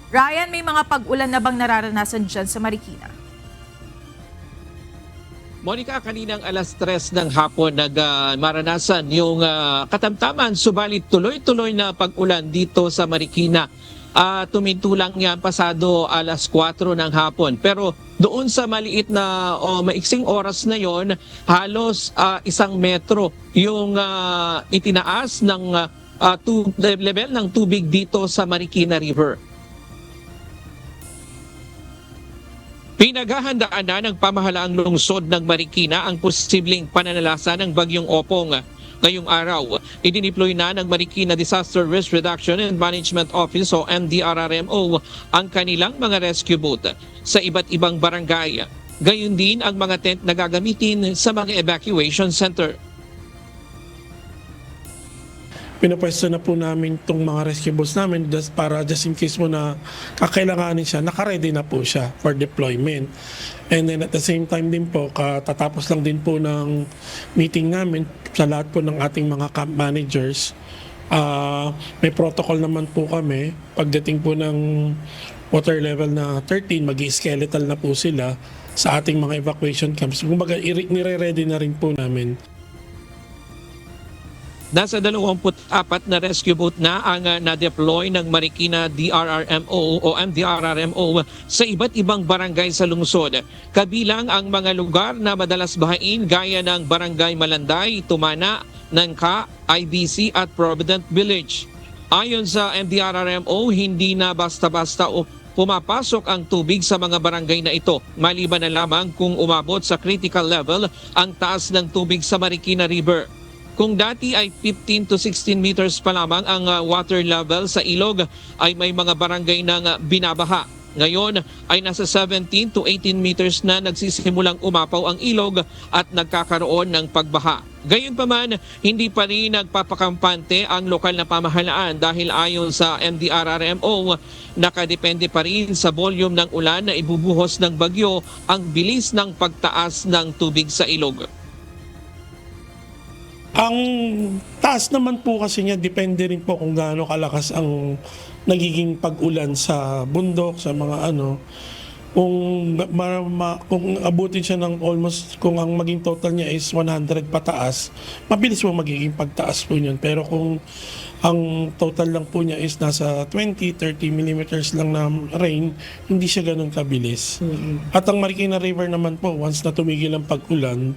Ryan, may mga pag-ulan na bang nararanasan dyan sa Marikina? Monica, kaninang alas 3 ng hapon maranasan yung katamtaman, subalit tuloy-tuloy na pag-ulan dito sa Marikina. Tumintulang yan pasado alas 4 ng hapon. Pero doon sa maliit na maiksing oras na yon, halos 1 metro yung itinaas ng level ng tubig dito sa Marikina River. Pinaghahandaan na ng pamahalaang lungsod ng Marikina ang posibleng pananalasa ng Bagyong Opong. Ngayong araw, idiniploy na ng Marikina Disaster Risk Reduction and Management Office o MDRRMO ang kanilang mga rescue boat sa iba't ibang barangay. Gayon din ang mga tent na gagamitin sa mga evacuation center. Pinapwesto na po namin itong mga rescue boats namin para just in case mo na kakailanganin siya, nakaready na po siya for deployment. And then at the same time din po, katatapos lang din po ng meeting namin sa lahat po ng ating mga camp managers. May protocol naman po kami. Pagdating po ng water level na 13, mag-skeletal na po sila sa ating mga evacuation camps. Kumbaga, nire-ready na rin po namin. Nasa 24 na rescue boat na ang na-deploy ng Marikina DRRMO o MDRRMO sa iba't ibang barangay sa lungsod. Kabilang ang mga lugar na madalas bahain gaya ng Barangay Malanday, Tumana, Nangka, IBC at Provident Village. Ayon sa MDRRMO, hindi na basta-basta pumapasok ang tubig sa mga barangay na ito, maliban na lamang kung umabot sa critical level ang taas ng tubig sa Marikina River. Kung dati ay 15 to 16 meters pa lamang ang water level sa ilog, ay may mga barangay na binabaha. Ngayon ay nasa 17 to 18 meters na nagsisimulang umapaw ang ilog at nagkakaroon ng pagbaha. Gayunpaman, hindi pa rin nagpapakampante ang lokal na pamahalaan dahil ayon sa MDRRMO, nakadepende pa rin sa volume ng ulan na ibubuhos ng bagyo ang bilis ng pagtaas ng tubig sa ilog. Ang taas naman po kasi niya, depende rin po kung gaano kalakas ang nagiging pag-ulan sa bundok, sa mga ano. Kung abutin siya ng almost, kung ang maging total niya is 100 pataas, mabilis mo magiging pagtaas po niyan. Pero kung ang total lang po niya is nasa 20-30 millimeters lang na rain, hindi siya ganun kabilis. At ang Marikina River naman po, once na tumigil ang pag-ulan,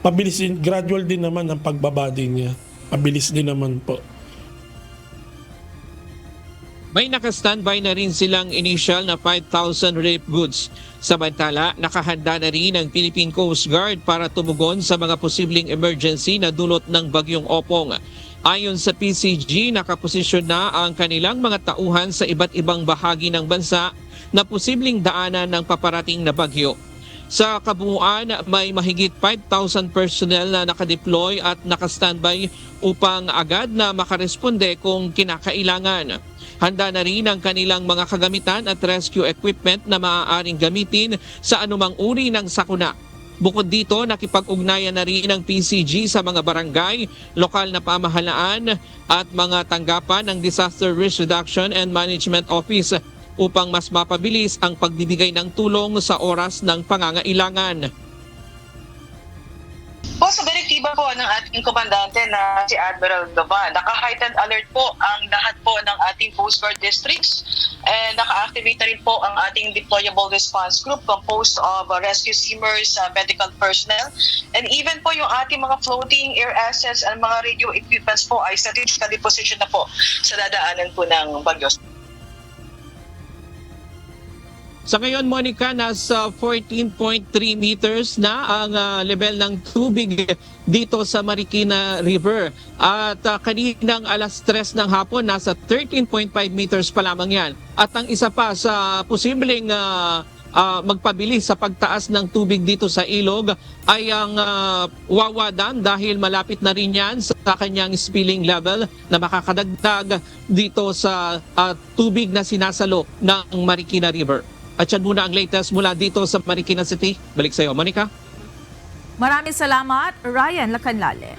mabilis din, gradual din naman ang pagbaba din niya. Mabilis din naman po. May naka-standby na rin silang initial na 5,000 relief goods. Samantala, nakahanda na rin ang Philippine Coast Guard para tumugon sa mga posibleng emergency na dulot ng Bagyong Opong. Ayon sa PCG, nakaposisyon na ang kanilang mga tauhan sa iba't ibang bahagi ng bansa na posibleng daanan ng paparating na bagyo. Sa kabuuan, may mahigit 5,000 personnel na nakadeploy at nakastandby upang agad na makaresponde kung kinakailangan. Handa na rin ang kanilang mga kagamitan at rescue equipment na maaaring gamitin sa anumang uri ng sakuna. Bukod dito, nakipag-ugnayan na rin ang PCG sa mga barangay, lokal na pamahalaan at mga tanggapan ng Disaster Risk Reduction and Management Office upang mas mapabilis ang pagbibigay ng tulong sa oras ng pangangailangan. Po sa direktiba po ng ating komandante na si Admiral Gavan, naka-heightened alert po ang lahat po ng ating Coast Guard districts and naka-activate na rin po ang ating deployable response group composed of rescue swimmers, medical personnel, and even po yung ating mga floating air assets and mga radio equipments po ay strategically positioned na po sa dadaanan po ng bagyo. Sa ngayon, Monica, nasa 14.3 meters na ang level ng tubig dito sa Marikina River. At kaninang alas 3 ng hapon, nasa 13.5 meters pa lamang yan. At ang isa pa sa posibleng magpabilis sa pagtaas ng tubig dito sa ilog ay ang Wawa Dam dahil malapit na rin yan sa kanyang spilling level na makakadagdag dito sa tubig na sinasalo ng Marikina River. At yan muna ang latest mula dito sa Marikina City. Balik sa iyo, Monica. Maraming salamat, Ryan Lacanlale.